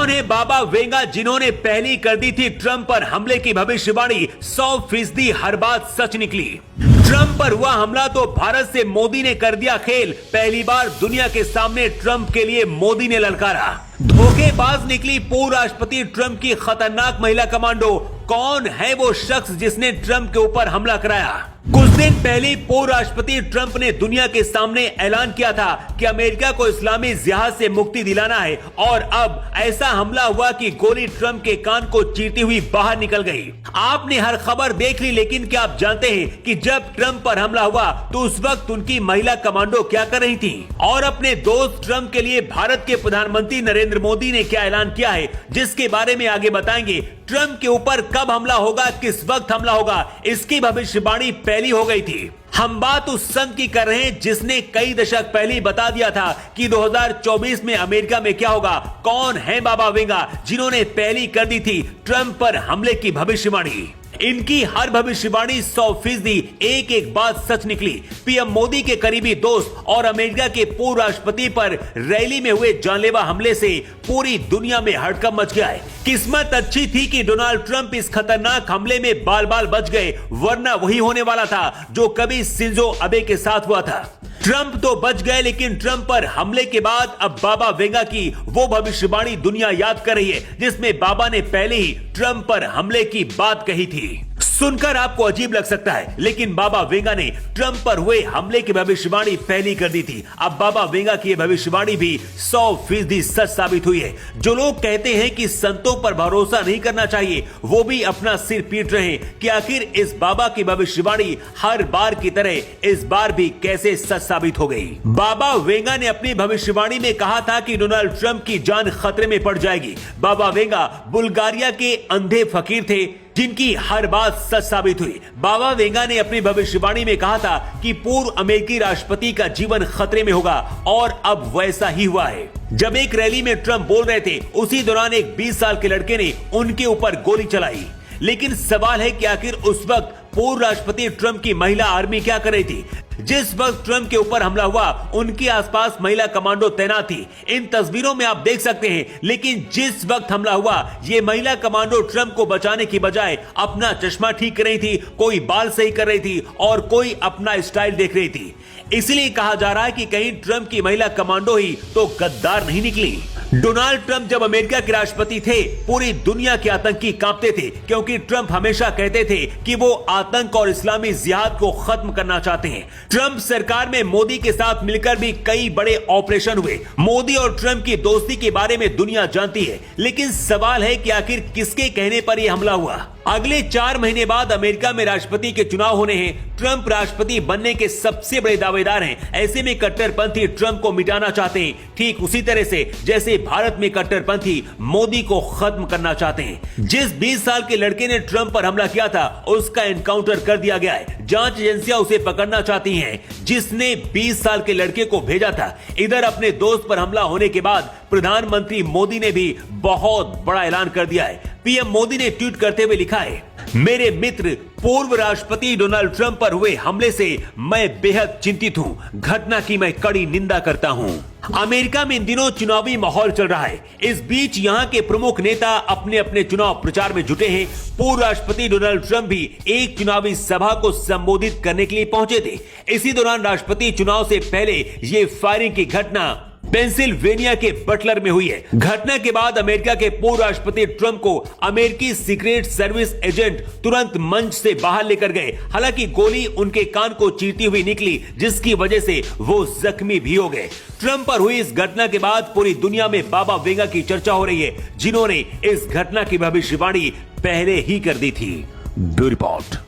कौन है बाबा वेंगा जिन्होंने पहली कर दी थी ट्रंप पर हमले की भविष्यवाणी? 100% हर बात सच निकली। ट्रंप पर हुआ हमला तो भारत से मोदी ने कर दिया खेल। पहली बार दुनिया के सामने ट्रंप के लिए मोदी ने ललकारा। धोखेबाज निकली पूर्व राष्ट्रपति ट्रंप की खतरनाक महिला कमांडो। कौन है वो शख्स जिसने ट्रंप के ऊपर हमला कराया? कुछ दिन पहले पूर्व राष्ट्रपति ट्रंप ने दुनिया के सामने ऐलान किया था कि अमेरिका को इस्लामी जिहाद से मुक्ति दिलाना है और अब ऐसा हमला हुआ कि गोली ट्रंप के कान को चीरती हुई बाहर निकल गई। आपने हर खबर देख ली, लेकिन क्या आप जानते हैं कि जब ट्रंप पर हमला हुआ तो उस वक्त उनकी महिला कमांडो क्या कर रही थी? और अपने दोस्त ट्रंप के लिए भारत के प्रधानमंत्री नरेंद्र मोदी ने क्या ऐलान किया है, जिसके बारे में आगे बताएंगे। ट्रंप के ऊपर कब हमला होगा, किस वक्त हमला होगा, इसकी भविष्यवाणी पहली हो गई थी। हम बात उस संत की कर रहे हैं जिसने कई दशक पहले बता दिया था कि 2024 में अमेरिका में क्या होगा। कौन है बाबा वेंगा जिन्होंने पहली कर दी थी ट्रंप पर हमले की भविष्यवाणी? इनकी हर भविष्यवाणी 100% एक एक बात सच निकली। पीएम मोदी के करीबी दोस्त और अमेरिका के पूर्व राष्ट्रपति पर रैली में हुए जानलेवा हमले से पूरी दुनिया में हड़कंप मच गया है। किस्मत अच्छी थी कि डोनाल्ड ट्रंप इस खतरनाक हमले में बाल बाल बच गए, वरना वही होने वाला था जो कभी शिंजो अबे के साथ हुआ था। ट्रंप तो बच गए, लेकिन ट्रंप पर हमले के बाद अब बाबा वेंगा की वो भविष्यवाणी दुनिया याद कर रही है जिसमें बाबा ने पहले ही ट्रंप पर हमले की बात कही थी। सुनकर आपको अजीब लग सकता है, लेकिन बाबा वेंगा ने ट्रंप पर हुए हमले की भविष्यवाणी पहली कर दी थी। अब बाबा वेंगा की भविष्यवाणी भी 100% सच साबित हुई है। जो लोग कहते हैं कि संतों पर भरोसा नहीं करना चाहिए, वो भी अपना सिर पीट रहे हैं कि आखिर इस बाबा की भविष्यवाणी हर बार की तरह इस बार भी कैसे सच साबित हो गई। बाबा वेंगा ने अपनी भविष्यवाणी में कहा था कि डोनाल्ड ट्रंप की जान खतरे में पड़ जाएगी। बाबा वेंगा बुल्गारिया के अंधे फकीर थे जिनकी हर बात सच साबित हुई। बाबा वेंगा ने अपनी भविष्यवाणी में कहा था कि पूर्व अमेरिकी राष्ट्रपति का जीवन खतरे में होगा और अब वैसा ही हुआ है। जब एक रैली में ट्रंप बोल रहे थे, उसी दौरान एक 20 साल के लड़के ने उनके ऊपर गोली चलाई। लेकिन सवाल है कि आखिर उस वक्त पूर्व राष्ट्रपति ट्रंप की महिला आर्मी क्या कर रही थी? जिस वक्त ट्रंप के ऊपर हमला हुआ, उनके आसपास महिला कमांडो तैनात थी। इन तस्वीरों में आप देख सकते हैं। लेकिन जिस वक्त हमला हुआ, ये महिला कमांडो ट्रंप को बचाने की बजाय अपना चश्मा ठीक कर रही थी, कोई बाल सही कर रही थी और कोई अपना स्टाइल देख रही थी। इसलिए कहा जा रहा है कि कहीं ट्रंप की महिला कमांडो ही तो गद्दार नहीं निकली। डोनाल्ड ट्रंप जब अमेरिका के राष्ट्रपति थे, पूरी दुनिया के आतंकी कांपते थे, क्योंकि ट्रंप हमेशा कहते थे कि वो आतंक और इस्लामी जिहाद को खत्म करना चाहते हैं। ट्रंप सरकार में मोदी के साथ मिलकर भी कई बड़े ऑपरेशन हुए। मोदी और ट्रंप की दोस्ती के बारे में दुनिया जानती है, लेकिन सवाल है कि आखिर किसके कहने पर यह हमला हुआ? अगले 4 महीने बाद अमेरिका में राष्ट्रपति के चुनाव होने हैं। ट्रंप राष्ट्रपति बनने के सबसे बड़े दावेदार हैं। ऐसे में कट्टरपंथी ट्रंप को मिटाना चाहते हैं, ठीक उसी तरह से जैसे भारत में कट्टरपंथी मोदी को खत्म करना चाहते हैं। जिस 20 साल के लड़के ने ट्रंप पर हमला किया था, उसका एनकाउंटर कर दिया गया है। जांच एजेंसियां उसे पकड़ना चाहती हैं, जिसने 20 साल के लड़के को भेजा था। इधर अपने दोस्त पर हमला होने के बाद प्रधानमंत्री मोदी ने भी बहुत बड़ा ऐलान कर दिया है। पीएम मोदी ने ट्वीट करते हुए लिखा है, मेरे मित्र पूर्व राष्ट्रपति डोनाल्ड ट्रंप पर हुए हमले से मैं बेहद चिंतित हूं। घटना की मैं कड़ी निंदा करता हूं। अमेरिका में इन दिनों चुनावी माहौल चल रहा है। इस बीच यहां के प्रमुख नेता अपने अपने चुनाव प्रचार में जुटे हैं। पूर्व राष्ट्रपति डोनाल्ड ट्रंप भी एक चुनावी सभा को संबोधित करने के लिए पहुंचे थे। इसी दौरान राष्ट्रपति चुनाव से पहले ये फायरिंग की घटना पेंसिल्वेनिया के बटलर में हुई है। घटना के बाद अमेरिका के पूर्व राष्ट्रपति ट्रंप को अमेरिकी सीक्रेट सर्विस एजेंट तुरंत मंच से बाहर लेकर गए। हालांकि गोली उनके कान को चीरती हुई निकली, जिसकी वजह से वो जख्मी भी हो गए। ट्रंप पर हुई इस घटना के बाद पूरी दुनिया में बाबा वेंगा की चर्चा हो रही है, जिन्होंने इस घटना की भविष्यवाणी पहले ही कर दी थी। Bureau report.